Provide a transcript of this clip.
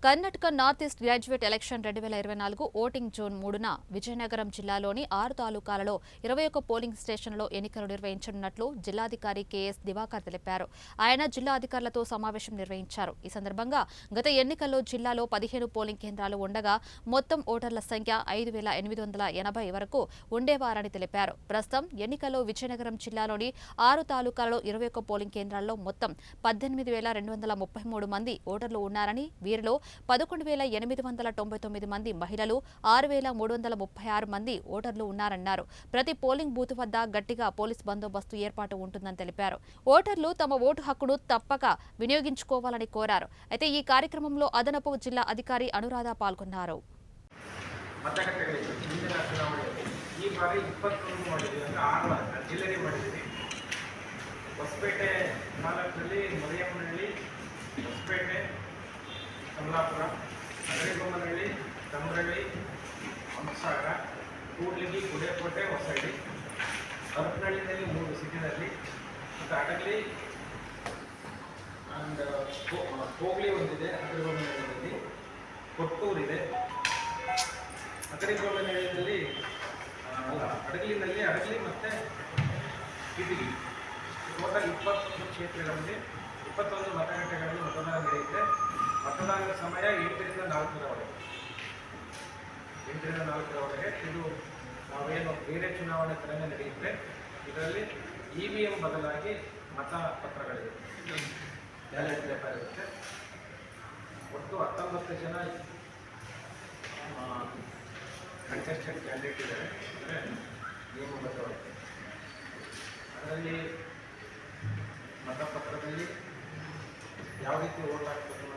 Karnataka north east graduate election 2024 voting June 3న విజయనగరం జిల్లాలోని 6 తాలూకాలలో 21 polling స్టేషన్లలో ఎన్నికలు నిర్వహించనున్నట్లు జిల్లాధికారి కెఎస్ దివాకర్ తెలిపారు. ఆయన జిల్లా అధికారులతో సమావేశం నిర్వహించారు. ఈ సందర్భంగా గత ఎన్నికల్లో జిల్లాలో 15 పోలింగ్ కేంద్రాలు ఉండగా మొత్తం ఓటర్ల సంఖ్య 5,880 వరకు ఉండేవారని తెలిపారు. ప్రస్తుతం ఎన్నికల్లో విజయనగరం జిల్లాలోని 6 తాలూకాలలో 21 పోలింగ్ కేంద్రాల్లో మొత్తం 18,233 మంది ఓటర్లు ఉన్నారని, వీరిలో 11,899 మంది మహిళలు, 6,336 మంది ఓటర్లు ఉన్నారన్నారు. ప్రతి పోలింగ్ బూత్ వద్ద గట్టిగా పోలీస్ బందోబస్తు ఏర్పాటు ఉంటుందని తెలిపారు. ఓటర్లు తమ ఓటు హక్కును తప్పక వినియోగించుకోవాలని కోరారు. అయితే ఈ కార్యక్రమంలో అదనపు జిల్లా అధికారి అనురాధ పాల్గొన్నారు. ಹೊಸಪೇಟೆ ತಾಲೂಕಿನಲ್ಲಿ ಮರಿಯಮ್ಮನಹಳ್ಳಿ, ಹೊಸಪೇಟೆ, ಕಮಲಾಪುರ, ಅಗಡಿಬೊಮ್ಮನಹಳ್ಳಿ, ತಮ್ಮರಳ್ಳಿ, ಹಂಸಾಗರ, ಕೂಡ್ಲಿಗಿ, ಗುಡೇಕೋಟೆ, ಹೊಸಹಳ್ಳಿ, ಹರಪನಹಳ್ಳಿನಲ್ಲಿ 3 ಸಿಟಿನಲ್ಲಿ ಮತ್ತು ಅಡಗಲಿ ಆ್ಯಂಡ್ ಹೋಗ್ಲಿ ಒಂದಿದೆ, ಅಗಡಿಬೊಮ್ಮನಹಳ್ಳಿಯಲ್ಲಿ ಕೊಟ್ಟೂರಿದೆ. ಅಗಡಿಬೊಮ್ಮನಹಳ್ಳಿಯಲ್ಲಿ ಅಡಗಲಿ ಮತ್ತು ಕಿದಿಗಿ ಟೋಟಲ್ 21 ಕ್ಷೇತ್ರಗಳಲ್ಲಿ 21 ಮತಗಟ್ಟೆಗಳಲ್ಲಿ ಮತದಾನ ನಡೆಯುತ್ತೆ. ಮತದಾನದ ಸಮಯ 8ರಿಂದ 4ರವರೆಗೆ. 8ರಿಂದ 4ರವರೆಗೆ ಇದು ನಾವೇನು ಬೇರೆ ಚುನಾವಣೆ ಥರನೇ ನಡೆಯುತ್ತೆ. ಇದರಲ್ಲಿ EVM ಬದಲಾಗಿ ಮತಪತ್ರಗಳಿದೆ, ಬ್ಯಾಲೆಟ್ ಪೇಪರ್ ಇರುತ್ತೆ. ಒಟ್ಟು 19 ಜನ ಕಂಟೆಸ್ಟೆಡ್ ಕ್ಯಾಂಡಿಡೇಟ್ ಇದ್ದಾರೆ, ಅಂದರೆ ನಿಯಮಬದ್ಧವಾಗಿ. ಅದರಲ್ಲಿ ಮತಪತ್ರದಲ್ಲಿ ಯಾವ ರೀತಿ ಓಟ್ ಹಾಕಬೇಕು